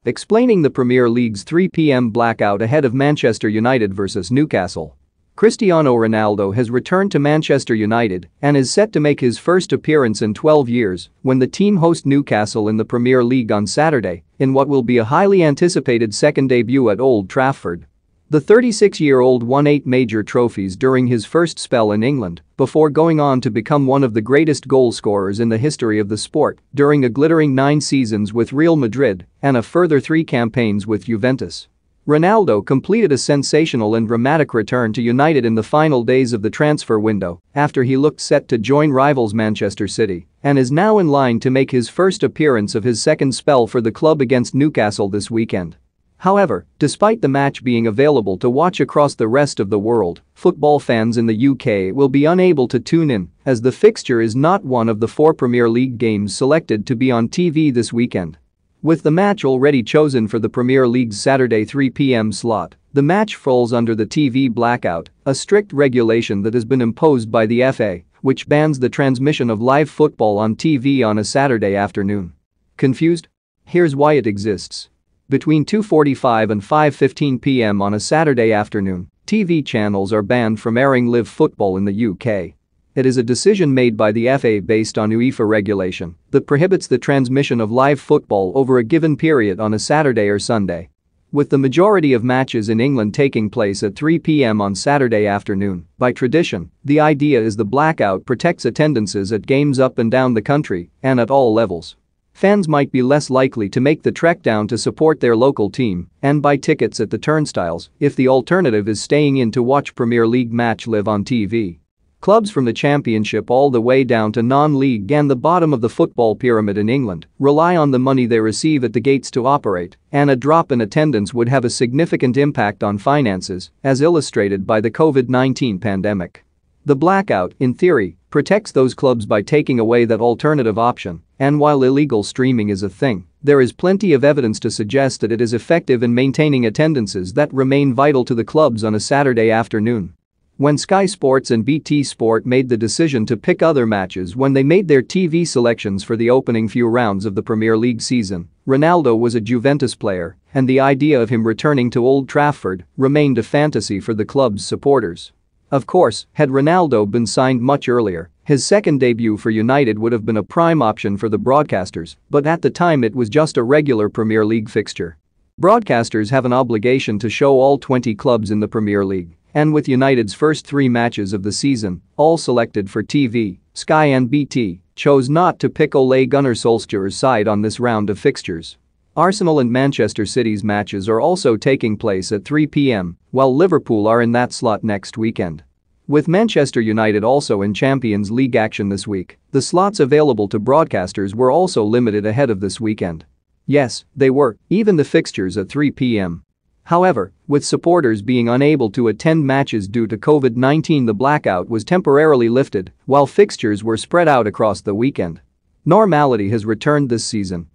explaining the Premier League's 3 p.m. blackout ahead of Manchester United vs Newcastle. Cristiano Ronaldo has returned to Manchester United and is set to make his first appearance in 12 years when the team host Newcastle in the Premier League on Saturday in what will be a highly anticipated second debut at Old Trafford. The 36-year-old won 8 major trophies during his first spell in England before going on to become one of the greatest goal scorers in the history of the sport during a glittering 9 seasons with Real Madrid and a further 3 campaigns with Juventus. Ronaldo completed a sensational and dramatic return to United in the final days of the transfer window after he looked set to join rivals Manchester City and is now in line to make his first appearance of his second spell for the club against Newcastle this weekend. However, despite the match being available to watch across the rest of the world, football fans in the UK will be unable to tune in as the fixture is not one of the 4 Premier League games selected to be on TV this weekend. With the match already chosen for the Premier League's Saturday 3 p.m. slot, the match falls under the TV blackout, a strict regulation that has been imposed by the FA, which bans the transmission of live football on TV on a Saturday afternoon. Confused? Here's why it exists. Between 2:45 and 5:15 p.m. on a Saturday afternoon, TV channels are banned from airing live football in the UK. It is a decision made by the FA based on UEFA regulation that prohibits the transmission of live football over a given period on a Saturday or Sunday. With the majority of matches in England taking place at 3 p.m. on Saturday afternoon, by tradition, the idea is the blackout protects attendances at games up and down the country and at all levels. Fans might be less likely to make the trek down to support their local team and buy tickets at the turnstiles if the alternative is staying in to watch Premier League match live on TV. Clubs from the Championship all the way down to non-league and the bottom of the football pyramid in England rely on the money they receive at the gates to operate, and a drop in attendance would have a significant impact on finances, as illustrated by the COVID-19 pandemic. The blackout, in theory, protects those clubs by taking away that alternative option, and while illegal streaming is a thing, there is plenty of evidence to suggest that it is effective in maintaining attendances that remain vital to the clubs on a Saturday afternoon. When Sky Sports and BT Sport made the decision to pick other matches when they made their TV selections for the opening few rounds of the Premier League season, Ronaldo was a Juventus player, and the idea of him returning to Old Trafford remained a fantasy for the club's supporters. Of course, had Ronaldo been signed much earlier, his second debut for United would have been a prime option for the broadcasters, but at the time it was just a regular Premier League fixture. Broadcasters have an obligation to show all 20 clubs in the Premier League, and with United's first 3 matches of the season, all selected for TV, Sky and BT chose not to pick Ole Gunnar Solskjaer's side on this round of fixtures. Arsenal and Manchester City's matches are also taking place at 3 p.m, while Liverpool are in that slot next weekend. With Manchester United also in Champions League action this week, the slots available to broadcasters were also limited ahead of this weekend. Yes, they were, even the fixtures at 3 p.m. However, with supporters being unable to attend matches due to COVID-19, the blackout was temporarily lifted while fixtures were spread out across the weekend. Normality has returned this season,